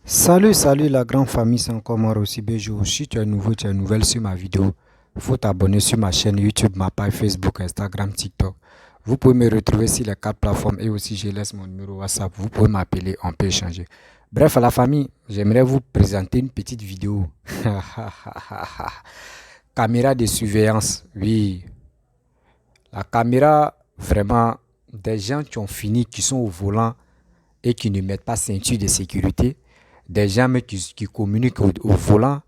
Salut la grande famille, c'est encore moi aussi Béjo. Si tu es nouveau, tu es nouvelle sur ma vidéo, il faut t'abonner sur ma chaîne YouTube, ma page Facebook, Instagram, TikTok. Vous pouvez me retrouver sur les quatre plateformes et aussi je laisse mon numéro WhatsApp. Vous pouvez m'appeler, on peut échanger. Bref, à la famille, j'aimerais vous présenter une petite vidéo. Caméra de surveillance, oui. La caméra, vraiment, des gens qui ont fini, qui sont au volant et qui ne mettent pas ceinture de sécurité, des gens même qui communiquent au volant,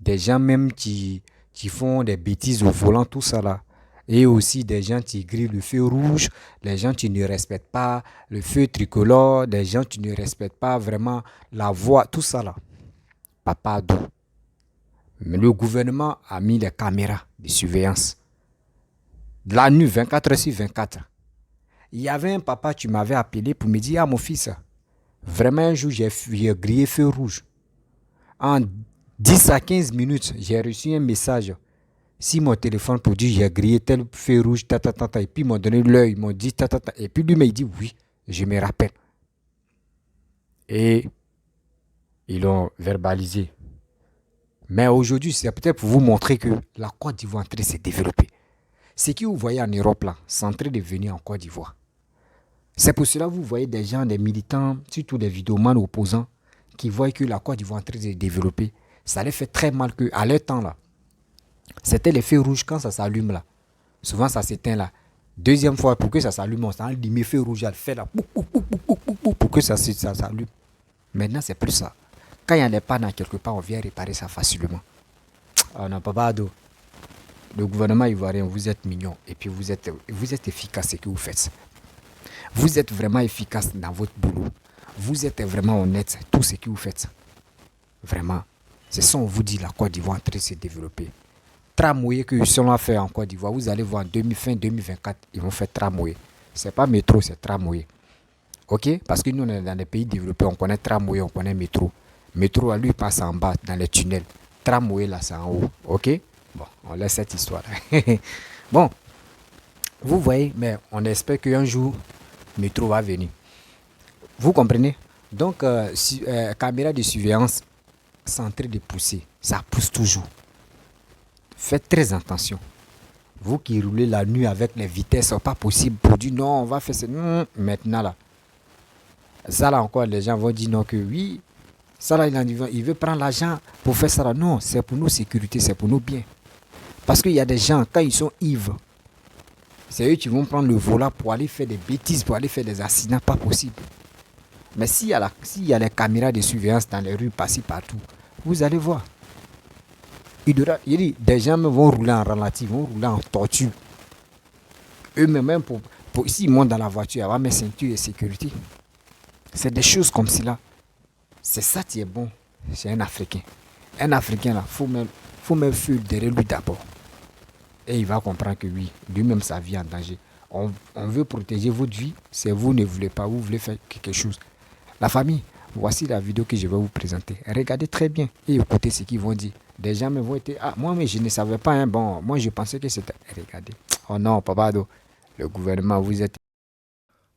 des gens même qui font des bêtises au volant, tout ça là. Et aussi des gens qui grillent le feu rouge, des gens qui ne respectent pas le feu tricolore, des gens qui ne respectent pas vraiment la voie, tout ça là. Papa d'où. Mais le gouvernement a mis les caméras de surveillance. De la nuit, 24 heures sur 24. Il y avait un papa qui m'avait appelé pour me dire, ah mon fils, vraiment un jour j'ai grillé feu rouge. En 10 à 15 minutes, j'ai reçu un message sur mon téléphone pour dire j'ai grillé tel feu rouge, et puis ils m'ont donné l'heure, ils m'ont dit et puis lui m'a dit oui, je me rappelle. Et ils l'ont verbalisé. Mais aujourd'hui, c'est peut-être pour vous montrer que la Côte d'Ivoire est en train de se développer. Ce que vous voyez en Europe là, c'est en train de venir en Côte d'Ivoire. C'est pour cela que vous voyez des gens, des militants, surtout des vidéomans opposants, qui voient que la Côte d'Ivoire est en train de se développer. Ça les fait très mal qu'à leur temps là, c'était les feux rouges quand ça s'allume là. Souvent ça s'éteint là. Deuxième fois, pour que ça s'allume, on s'allume les feux rouges, elle fait là, pour que ça s'allume. Maintenant, c'est plus ça. Quand il y a des pannes quelque part, on vient réparer ça facilement. On n'a pas d'eau. Le gouvernement ivoirien, vous êtes mignon et puis vous êtes efficace ce que vous faites. Vous êtes vraiment efficace dans votre boulot. Vous êtes vraiment honnête, tout ce que vous faites. Vraiment. C'est ça on vous dit, la Côte d'Ivoire est en train de se développer. Tramway que si on a fait en Côte d'Ivoire, vous allez voir en fin 2024, ils vont faire tramway. C'est pas métro, c'est tramway. Ok? Parce que nous, on est dans les pays développés, on connaît tramway, on connaît métro. Métro, lui, passe en bas, dans les tunnels. Tramway, là, c'est en haut. Ok? Bon, on laisse cette histoire. Bon, vous voyez, mais on espère qu'un jour, métro va venir. Vous comprenez? Donc, caméra de surveillance, c'est en train de pousser. Ça pousse toujours. Faites très attention. Vous qui roulez la nuit avec les vitesses, pas possible pour dire non, on va faire ça. Maintenant là. Ça là encore, les gens vont dire non que oui. Ça là, il veut prendre l'argent pour faire ça là. Non, c'est pour nos sécurités, c'est pour nos biens. Parce qu'il y a des gens, quand ils sont ivres, c'est eux qui vont prendre le volant pour aller faire des bêtises, pour aller faire des accidents, pas possible. Mais s'il y a les caméras de surveillance dans les rues, passées partout, vous allez voir. Des gens vont rouler en ralenti, vont rouler en tortue. Eux-mêmes, s'ils montent dans la voiture, avoir mes ceintures de sécurité. C'est des choses comme cela. C'est ça qui est bon chez un Africain. Un Africain, là, faut mettre feu derrière lui d'abord. Et il va comprendre que oui, lui-même, sa vie est en danger. On veut protéger votre vie, c'est vous ne voulez pas, vous voulez faire quelque chose. La famille, voici la vidéo que je vais vous présenter. Regardez très bien et écoutez ce qu'ils vont dire. Des gens me vont dire, ah, moi, mais je ne savais pas, hein, bon, moi, je pensais que c'était... Regardez. Oh non, papa, le gouvernement, vous êtes...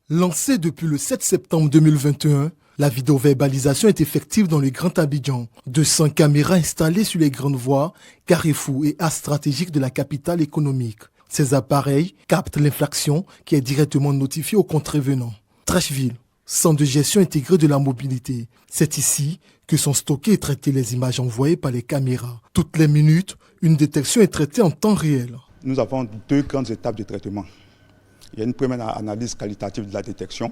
Lancée depuis le 7 septembre 2021, la vidéoverbalisation est effective dans le Grand Abidjan. 200 caméras installées sur les grandes voies, carrefours et axes stratégiques de la capitale économique. Ces appareils captent l'infraction qui est directement notifiée aux contrevenants. Trècheville, centre de gestion intégré de la mobilité. C'est ici que sont stockées et traitées les images envoyées par les caméras. Toutes les minutes, une détection est traitée en temps réel. Nous avons deux grandes étapes de traitement. Il y a une première analyse qualitative de la détection.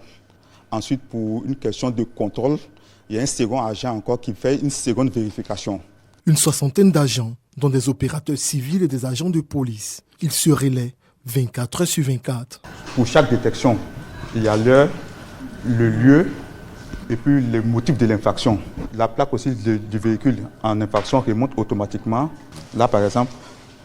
Ensuite, pour une question de contrôle, il y a un second agent encore qui fait une seconde vérification. Une soixantaine d'agents, dont des opérateurs civils et des agents de police. Ils se relaient 24 heures sur 24. Pour chaque détection, il y a l'heure, le lieu et puis le motif de l'infraction. La plaque aussi du véhicule en infraction remonte automatiquement. Là, par exemple,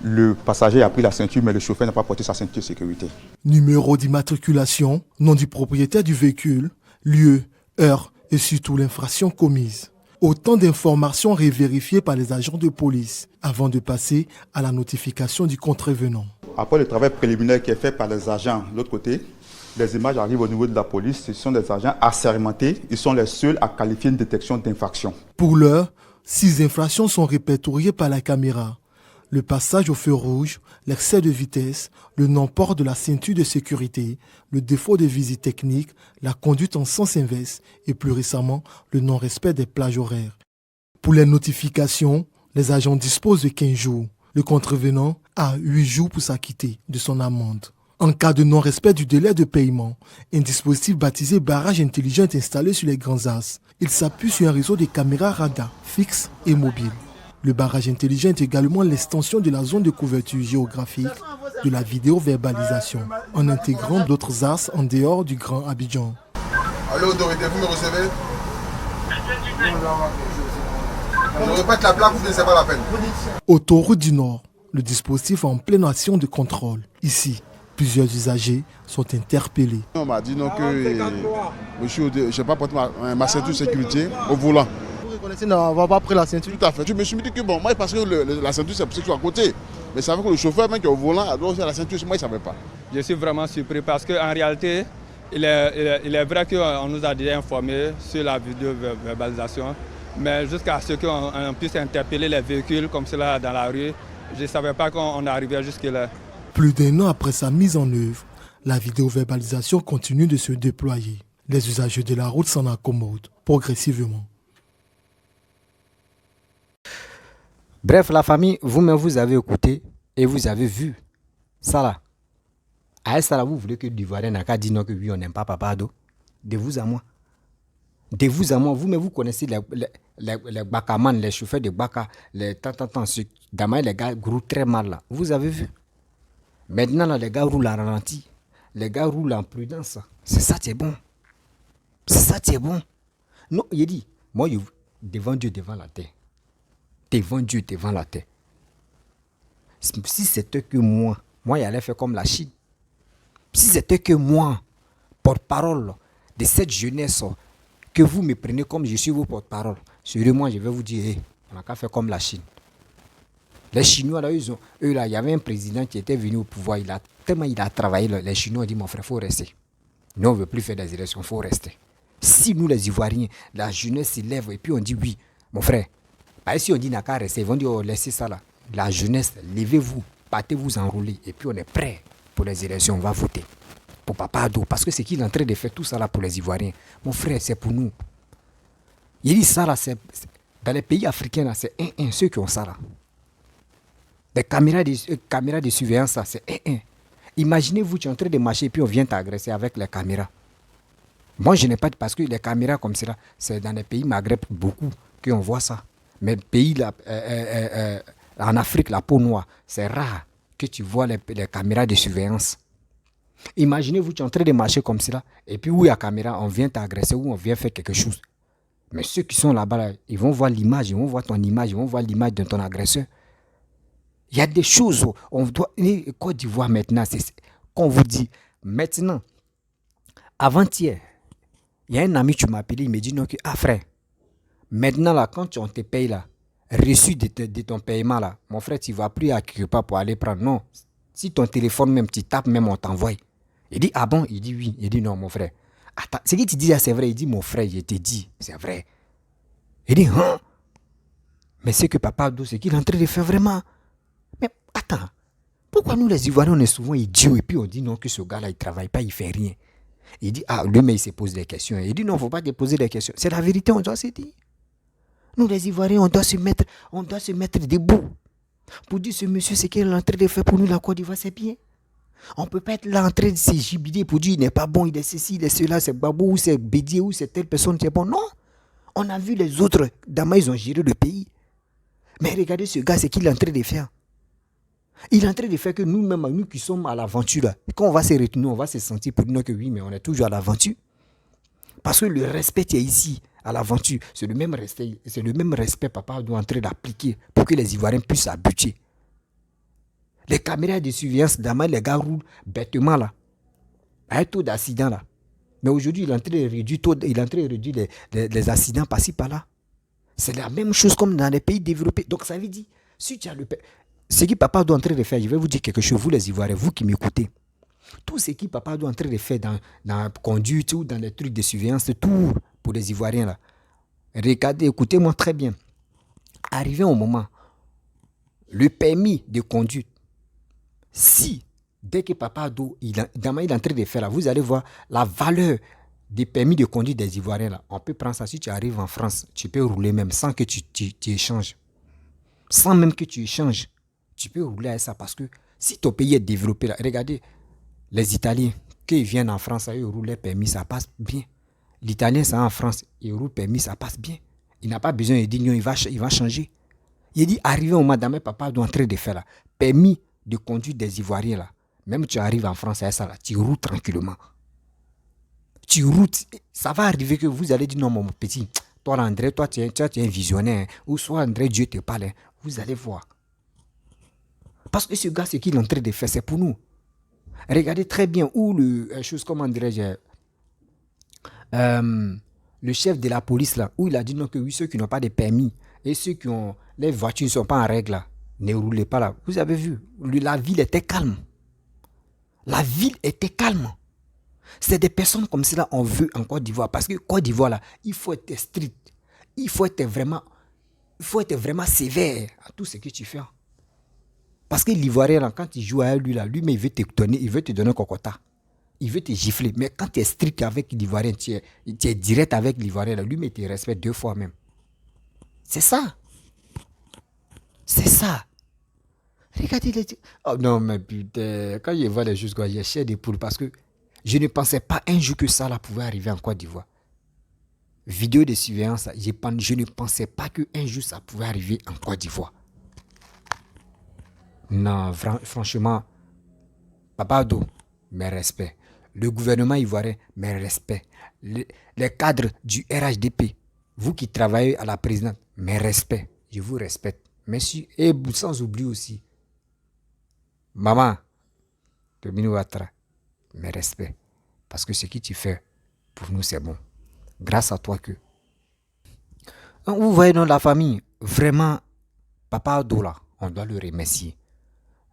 le passager a pris la ceinture, mais le chauffeur n'a pas porté sa ceinture de sécurité. Numéro d'immatriculation, nom du propriétaire du véhicule, lieu, heure et surtout l'infraction commise. Autant d'informations révérifiées par les agents de police avant de passer à la notification du contrevenant. Après le travail préliminaire qui est fait par les agents de l'autre côté, Les images arrivent au niveau de la police. Ce sont des agents assermentés. Ils sont les seuls à qualifier une détection d'infraction. Pour l'heure, 6 infractions sont répertoriées par la caméra. Le passage au feu rouge, l'excès de vitesse, le non-port de la ceinture de sécurité, le défaut de visite technique, la conduite en sens inverse et plus récemment, le non-respect des plages horaires. Pour les notifications, les agents disposent de 15 jours. Le contrevenant a 8 jours pour s'acquitter de son amende. En cas de non-respect du délai de paiement, un dispositif baptisé barrage intelligent est installé sur les grands axes. Il s'appuie sur un réseau de caméras radar fixes et mobiles. Le barrage intelligent est également l'extension de la zone de couverture géographique de la vidéo-verbalisation, en intégrant d'autres axes en dehors du Grand Abidjan. Allô, autorité, vous me recevez? Je répète la plaque, vous ne savez pas la peine. Autoroute du Nord, le dispositif est en pleine action de contrôle. Ici, plusieurs usagers sont interpellés. On m'a dit non que monsieur, je n'ai pas porté ma ceinture de sécurité au volant. Vous reconnaissez n'avoir pas pris la ceinture? Tout à fait. Je me suis dit que bon, moi parce que la ceinture c'est pour ceux qui sont à côté. Mais ça veut que le chauffeur même qui est au volant a droit aussi à la ceinture, moi il ne savait pas. Je suis vraiment surpris parce qu'en réalité, il est vrai qu'on nous a déjà informés sur la vidéo-verbalisation. Mais jusqu'à ce qu'on puisse interpeller les véhicules comme cela dans la rue, je ne savais pas qu'on arrivait jusque-là. Plus d'1 an après sa mise en œuvre, la vidéo-verbalisation continue de se déployer. Les usagers de la route s'en accommodent progressivement. Bref, la famille, vous-même, vous avez écouté et vous avez vu ça là. À ça là, vous voulez que l'Ivoirien n'a qu'à dire non que oui, on n'aime pas Papa Ado. De vous à moi. De vous à moi, vous-même, vous connaissez les bakaman, les chauffeurs de baka, les Damaï, les gars roulent très mal là. Vous avez vu. Maintenant, là, les gars roulent en ralenti. Les gars roulent en prudence. C'est ça qui est bon. C'est ça qui est bon. Non, il dit, moi, devant Dieu, devant la terre. Devant Dieu, devant la terre. Si c'était que moi, il allait faire comme la Chine. Si c'était que moi, porte-parole de cette jeunesse, que vous me prenez comme je suis vos porte-parole, sérieusement, je vais vous dire, hey, on n'a qu'à faire comme la Chine. Les Chinois, là, il y avait un président qui était venu au pouvoir, tellement il a travaillé, les Chinois ont dit, mon frère, il faut rester. Nous, on ne veut plus faire des élections, il faut rester. Si nous, les Ivoiriens, la jeunesse s'élève et puis on dit oui, mon frère, si on dit n'a qu'à rester, ils vont dire, oh, laissez ça là. La jeunesse, levez-vous, partez-vous enrouler et puis on est prêt pour les élections, on va voter. Pour Papa Ado, parce que c'est qu'il est en train de faire tout ça là pour les Ivoiriens. Mon frère, c'est pour nous. Il dit ça là, c'est dans les pays africains là, c'est ceux qui ont ça là. Les caméras de surveillance là, c'est Imaginez-vous, tu es en train de marcher et puis on vient t'agresser avec les caméras. Moi, je n'ai pas, parce que les caméras comme ça, c'est dans les pays Maghreb beaucoup qu'on voit ça. Mais pays là, en Afrique, la peau noire, c'est rare que tu vois les caméras de surveillance. Imaginez-vous, tu es en train de marcher comme cela, et puis où il y a caméra, on vient t'agresser ou on vient faire quelque chose. Mais ceux qui sont là-bas, là, ils vont voir l'image, ils vont voir ton image, ils vont voir l'image de ton agresseur. Il y a des choses, on doit. Côte d'Ivoire maintenant, c'est qu'on vous dit, maintenant, avant-hier, il y a un ami qui m'a appelé, il me dit non, que, frère, maintenant là, quand on te paye là, reçu de ton paiement là, mon frère, tu ne vas plus à quelque part pour aller prendre. Non, si ton téléphone même, tu tapes même, on t'envoie. Il dit, ah bon? Il dit oui. Il dit non, mon frère. Attends, ce que tu dis là, c'est vrai. Il dit, mon frère, je t'ai dit, c'est vrai. Il dit, hein? Mais c'est que Papa Ado, c'est qu'il est en train de faire vraiment. Mais attends, pourquoi nous les Ivoiriens, on est souvent idiots et puis on dit non, que ce gars-là, il ne travaille pas, il ne fait rien. Il dit, lui, mais il se pose des questions. Il dit, non, il ne faut pas te poser des questions. C'est la vérité, on doit se dire. Nous, les Ivoiriens, on doit se mettre debout. Pour dire, ce monsieur, ce qu'il est en train de faire pour nous, la Côte d'Ivoire, c'est bien. On ne peut pas être là en train de se jubiler pour dire, il n'est pas bon, il est ceci, il est cela, c'est Babou, ou c'est Bédier, ou c'est telle personne, c'est bon. Non. On a vu les autres, d'Ama, ils ont géré le pays. Mais regardez ce gars, c'est qu'il est en train de faire. Il est en train de faire que nous-mêmes, nous qui sommes à l'aventure, là, quand on va se retourner, on va se sentir pour nous que oui, mais on est toujours à l'aventure. Parce que le respect qui est ici, à l'aventure, c'est le même respect, Papa doit entrer d'appliquer pour que les Ivoiriens puissent s'habituer. Les caméras de surveillance, d'Ama, les gars roulent bêtement là. Un taux d'accident là. Mais aujourd'hui, il est en train de réduire les accidents par-ci par-là. C'est la même chose comme dans les pays développés. Donc ça veut dire, si tu as ce que Papa doit en train de faire, je vais vous dire quelque chose, vous les Ivoiriens, vous qui m'écoutez. Tout ce que papa doit en train de faire dans la conduite ou dans les trucs de surveillance, tout pour les Ivoiriens là. Regardez, écoutez-moi très bien. Arrivé au moment, le permis de conduite, si dès que papa Ado, il est en train de faire là, vous allez voir la valeur des permis de conduite des Ivoiriens là. On peut prendre ça, si tu arrives en France, tu peux rouler même sans que tu échanges. Sans même que tu échanges, tu peux rouler avec ça parce que si ton pays est développé là, regardez, les Italiens, quand ils viennent en France, ils roulent les permis, ça passe bien. L'Italien, ça en France, il roule permis, ça passe bien. Il n'a pas besoin de dire non, il va changer. Il dit, arrivé au moment, mes papa doit en train de faire là, permis de conduire des Ivoiriens là. Même tu arrives en France avec ça là, tu roules tranquillement. Tu roules, ça va arriver que vous allez dire non, mon petit, toi André, toi tu es un visionnaire, ou soit André, Dieu te parle, vous allez voir. Parce que ce gars, ce qu'il est en train de faire, c'est pour nous. Regardez très bien où comment dirais-je, le chef de la police là, où il a dit non que oui, ceux qui n'ont pas de permis et ceux qui ont les voitures ne sont pas en règle là, ne roulez pas là. Vous avez vu, la ville était calme. La ville était calme. C'est des personnes comme cela on veut en Côte d'Ivoire. Parce que Côte d'Ivoire là, il faut être strict. Il faut être vraiment sévère à tout ce que tu fais. Parce que l'Ivoirien là, quand il joue à lui là, lui-même il veut te donner un cocota. Il veut te gifler. Mais quand tu es strict avec l'Ivoirien, tu es direct avec l'Ivoirien là, lui-même il te respecte 2 fois même. C'est ça. C'est ça. Regardez les... Oh non, mais putain, quand je vois les choses, j'ai chair des poules parce que je ne pensais pas un jour que ça là pouvait arriver en Côte d'Ivoire. Vidéo de surveillance, je ne pensais pas qu'un jour ça pouvait arriver en Côte d'Ivoire. Non, franchement, Papa Ado, mes respects. Le gouvernement ivoirien, mes respects. Les cadres du RHDP, vous qui travaillez à la présidence, mes respects. Je vous respecte. Merci. Et sans oublier aussi, maman, Tomino Ouattara, mes respects. Parce que ce que tu fais, pour nous, c'est bon. Grâce à toi que... Vous voyez dans la famille, vraiment, Papa Ado là, on doit le remercier.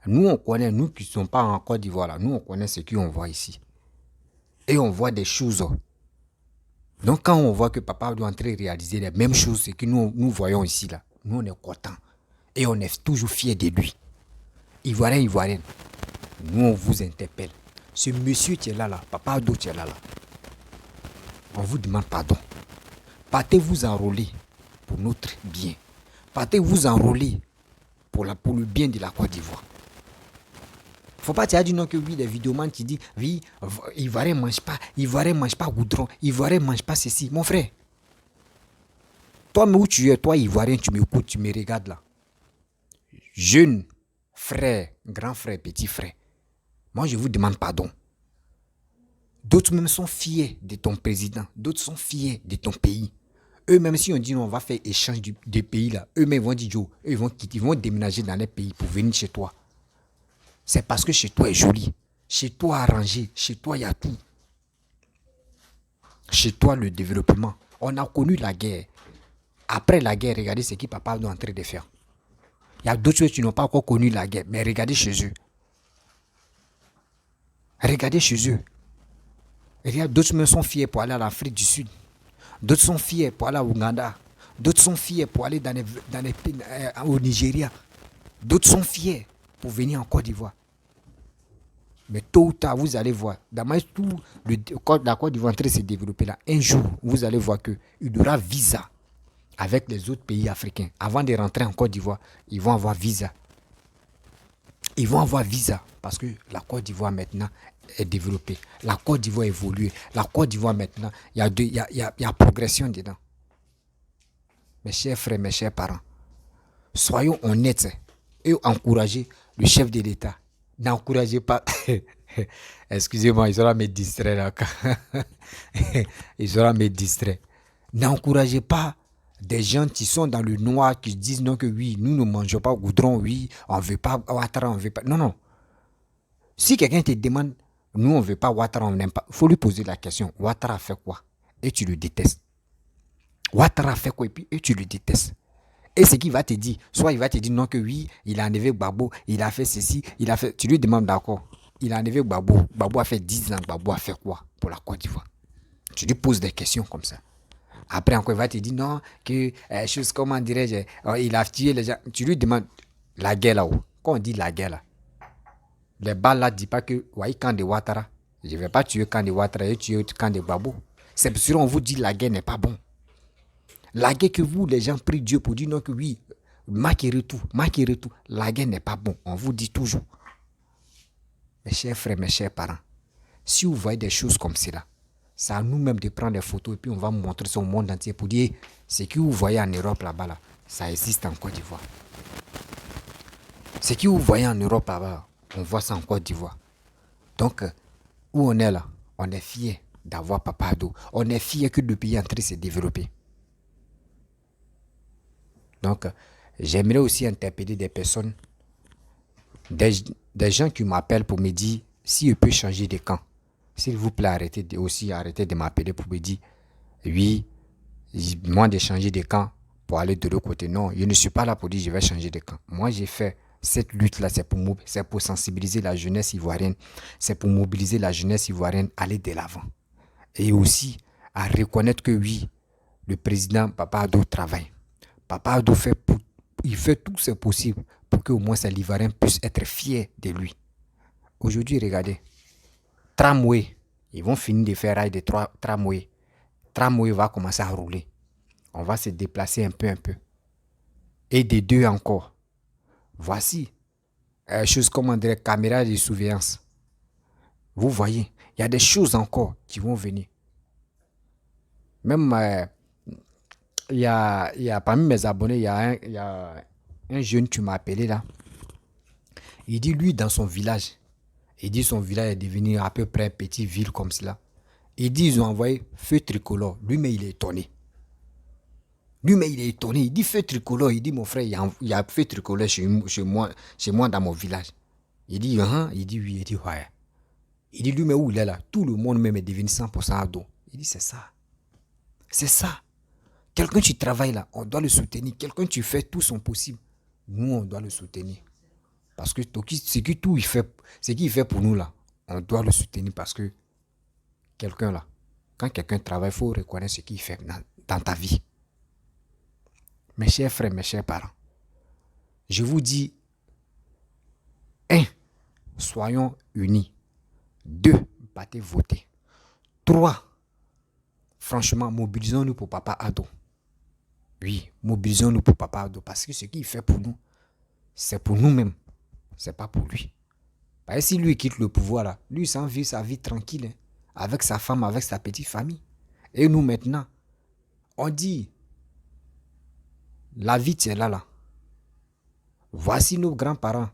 Nous, on connaît, nous qui ne sommes pas en Côte d'Ivoire là, nous, on connaît ce qu'on voit ici. Et on voit des choses. Donc, quand on voit que papa doit entrer réaliser les mêmes choses que nous voyons ici là, nous, on est contents. Et on est toujours fiers de lui. Ivoirien, Ivoirienne, nous, on vous interpelle. Ce monsieur qui est là, Papa Ado qui est là, on vous demande pardon. Partez vous enrôler pour notre bien. Partez vous enrôler pour le bien de la Côte d'Ivoire. Faut pas dire non que oui, les vidéomans qui disent oui, Ivoirien mange pas goudron, Ivoirien mange pas ceci. Mon frère, toi mais où tu es, toi Ivoirien, tu m'écoutes, tu me regardes là. Jeune frère, grand frère, petit frère, moi je vous demande pardon. D'autres même sont fiers de ton président, d'autres sont fiers de ton pays. Eux-mêmes, si on dit non, on va faire échange des pays là, eux-mêmes vont dire yo, ils vont déménager dans les pays pour venir chez toi. C'est parce que chez toi est joli, chez toi arrangé, chez toi il y a tout. Chez toi le développement. On a connu la guerre. Après la guerre, regardez ce que papa est en train de faire. Il y a d'autres choses qui n'ont pas encore connu la guerre, mais regardez chez eux. Regardez chez eux. D'autres me sont fiers pour aller à l'Afrique du Sud. D'autres sont fiers pour aller à Ouganda. D'autres sont fiers pour aller au Nigeria. D'autres sont fiers pour venir en Côte d'Ivoire. Mais tôt ou tard, vous allez voir, dans tout la Côte d'Ivoire est en train de se développer là, un jour, vous allez voir qu'il y aura visa avec les autres pays africains. Avant de rentrer en Côte d'Ivoire, ils vont avoir visa. Ils vont avoir visa parce que la Côte d'Ivoire maintenant est développée. La Côte d'Ivoire évolue. La Côte d'Ivoire maintenant, il y a progression dedans. Mes chers frères, mes chers parents, soyons honnêtes et encouragez le chef de l'État. N'encouragez pas. Excusez-moi, ils aura me distraire là. Ils aura me distraire. N'encouragez pas des gens qui sont dans le noir, qui disent non que oui, nous ne mangeons pas goudron, oui, on ne veut pas Ouattara, on ne veut pas. Non, non. Si quelqu'un te demande, nous on ne veut pas Ouattara, on n'aime pas, il faut lui poser la question, Ouattara fait quoi? Et tu le détestes. Ouattara fait quoi? Et tu le détestes. Et ce qu'il va te dire, soit il va te dire non que oui, il a enlevé Gbagbo, il a fait ceci, il a fait. Tu lui demandes d'accord. il a enlevé Gbagbo. Gbagbo a fait 10 ans. Gbagbo a fait quoi pour la Côte d'Ivoire? Tu lui poses des questions comme ça. Après, encore, il va te dire non, que chose, comment dirais-je, il a tué les gens. Tu lui demandes la guerre là-haut. Quand on dit la guerre là, les balles là ne disent pas que, voyez, camp de Ouattara, je ne vais pas tuer camp de Ouattara et tuer camp de Gbagbo. C'est pour ça qu'on vous dit la guerre n'est pas bon. La guerre que vous, les gens, prient Dieu pour dire non, que oui, marquez tout. La guerre n'est pas bon. On vous dit toujours. Mes chers frères, mes chers parents, si vous voyez des choses comme cela, c'est à nous-mêmes de prendre des photos et puis on va montrer ça au monde entier pour dire ce que vous voyez en Europe là-bas, là, ça existe en Côte d'Ivoire. Ce que vous voyez en Europe là-bas, on voit ça en Côte d'Ivoire. Donc, où on est là, on est fiers d'avoir Papa Addo. On est fiers que le pays est en train de se développer. Donc, j'aimerais aussi interpeller des personnes, des gens qui m'appellent pour me dire si je peux changer de camp. S'il vous plaît, arrêtez de m'appeler pour me dire oui, moi de changer de camp pour aller de l'autre côté. Non, je ne suis pas là pour dire je vais changer de camp. Moi, j'ai fait cette lutte-là, c'est pour sensibiliser la jeunesse ivoirienne, c'est pour mobiliser la jeunesse ivoirienne à aller de l'avant. Et aussi à reconnaître que oui, le président Papa Addo travaille. Papa Addo fait tout ce possible pour qu'au moins les Ivoiriens puissent être fiers de lui. Aujourd'hui, regardez, tramway, ils vont finir de faire rail de tramway. Tramway va commencer à rouler. On va se déplacer un peu. Et des deux encore. Voici, chose comme on dirait caméra de surveillance. Vous voyez, il y a des choses encore qui vont venir. Même, il y a parmi mes abonnés, il y a un jeune qui m'a appelé là. Il dit, lui, dans son village, son village est devenu à peu près une petite ville comme cela. Il dit, ils ont envoyé feu tricolore. Lui-même, il est étonné. Il dit, feu tricolore. Il dit, mon frère, il y a feu tricolore chez moi dans mon village. Il dit, il dit, oui. Il dit, ouais. Il dit, lui, mais où il est là? Tout le monde même est devenu 100% Addo. Il dit, c'est ça. C'est ça. Quelqu'un qui travaille là, on doit le soutenir. Quelqu'un qui fait tout son possible, nous, on doit le soutenir. Parce que ce qu'il fait pour nous là, on doit le soutenir parce que quelqu'un là, quand quelqu'un travaille, il faut reconnaître ce qu'il fait dans ta vie. Mes chers frères, mes chers parents, je vous dis, 1. Soyons unis. 2. Battez voter. 3. Franchement, mobilisons-nous pour Papa Addo. Oui, mobilisons-nous pour Papa Addo parce que ce qu'il fait pour nous, c'est pour nous-mêmes. C'est pas pour lui. Parce que si lui quitte le pouvoir là, lui s'en vit sa vie tranquille, hein, avec sa femme, avec sa petite famille. Et nous maintenant, on dit, la vie tient là. Voici nos grands-parents,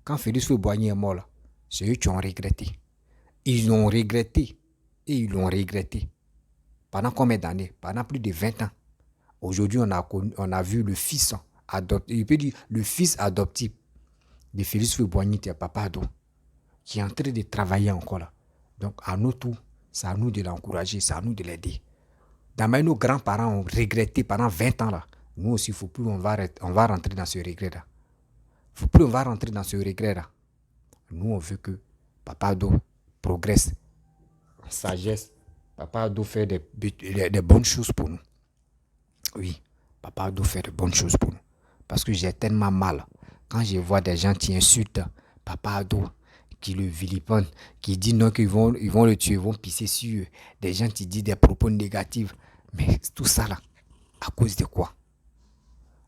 quand Félix Houphouët-Boigny est mort là, c'est eux qui ont regretté. Ils l'ont regretté et ils l'ont regretté. Pendant combien d'années? Pendant plus de 20 ans. Aujourd'hui, on a vu le fils adoptif, le fils adoptif de Félix Houphouët-Boigny, Papa Addo, qui est en train de travailler encore là. Donc, à nous tous, c'est à nous de l'encourager, c'est à nous de l'aider. D'abord, nos grands-parents ont regretté pendant 20 ans là. Nous aussi, il ne faut plus, on va rentrer dans ce regret là. Il ne faut plus, on va rentrer dans ce regret là. Nous, on veut que Papa Addo progresse en sagesse. Papa Addo fait des bonnes choses pour nous. Oui, Papa Addo fait de bonnes choses pour nous. Parce que j'ai tellement mal quand je vois des gens qui insultent Papa Addo, qui le vilipendent, qui disent non, qu'ils vont le tuer, ils vont pisser sur eux. Des gens qui disent des propos négatifs. Mais tout ça là, à cause de quoi?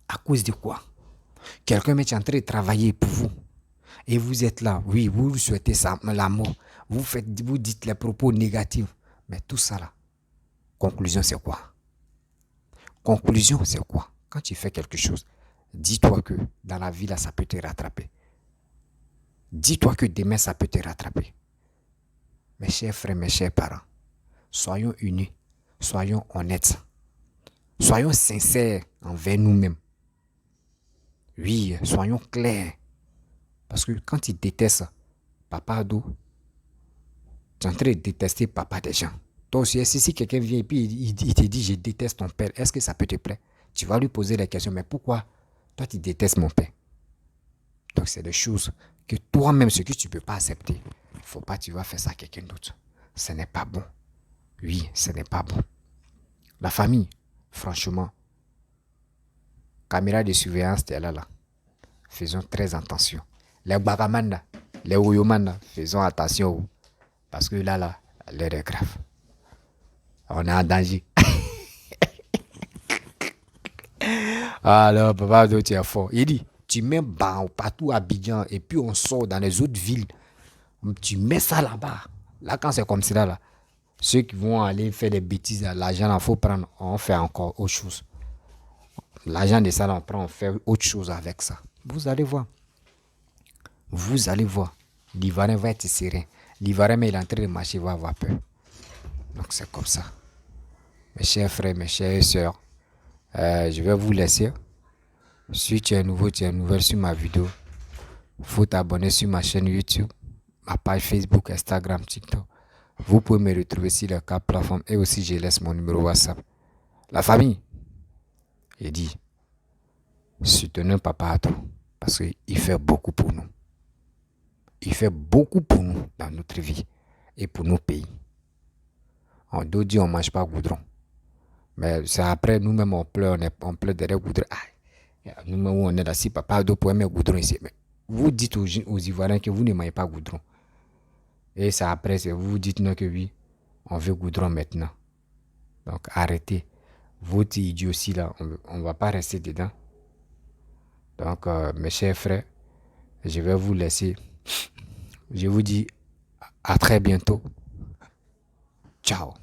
À cause de quoi? Quelqu'un est en train de travailler pour vous. Et vous êtes là, oui, vous souhaitez la mort. Vous dites les propos négatifs. Mais tout ça là, conclusion c'est quoi? Conclusion c'est quoi? Quand tu fais quelque chose, dis-toi que dans la vie là, ça peut te rattraper. Dis-toi que demain, ça peut te rattraper. Mes chers frères, mes chers parents, soyons unis, soyons honnêtes, soyons sincères envers nous-mêmes. Oui, soyons clairs. Parce que quand tu détestes Papa Addo, tu es en train de détester papa des gens. Toi aussi, si quelqu'un vient et puis il te dit je déteste ton père, est-ce que ça peut te plaire? Tu vas lui poser la question, mais pourquoi toi tu détestes mon père? Donc c'est des choses que toi-même, ce que tu ne peux pas accepter, faut pas, tu vas faire ça à quelqu'un d'autre. Ce n'est pas bon. Oui, ce n'est pas bon. La famille, franchement, caméra de surveillance, t'es là. Faisons très attention. Les bagamanda, les oyomanda, faisons attention. Parce que là, l'heure est grave. On est en danger. Alors, papa, tu es fort. Il dit, tu mets partout à Abidjan et puis on sort dans les autres villes. Tu mets ça là-bas. Là, quand c'est comme ça, là, ceux qui vont aller faire des bêtises, l'argent, il faut prendre, on fait encore autre chose. L'argent de ça, là, on prend, on fait autre chose avec ça. Vous allez voir. Vous allez voir. L'Ivoirien va être serein. L'Ivoirien, mais il est en train de marcher, il va avoir peur. Donc, c'est comme ça. Mes chers frères, mes chères sœurs, je vais vous laisser. Si tu es nouveau, tu es nouvelle sur ma vidéo, il faut t'abonner sur ma chaîne YouTube, ma page Facebook, Instagram, TikTok. Vous pouvez me retrouver sur les 4 plateformes et aussi je laisse mon numéro WhatsApp. La famille, il dit, soutenez papa à tout parce qu'il fait beaucoup pour nous. Il fait beaucoup pour nous dans notre vie et pour nos pays. On doit dire on ne mange pas goudron. Mais c'est après nous-mêmes on pleure derrière goudron. Nous-mêmes on est là, si papa doit pouvoir mettre goudron ici. Mais vous dites aux Ivoiriens que vous ne mangez pas goudron. Et c'est après, vous dites non que oui, on veut goudron maintenant. Donc arrêtez. Votre idiotie là, on ne va pas rester dedans. Donc mes chers frères, je vais vous laisser. Je vous dis à très bientôt. Ciao.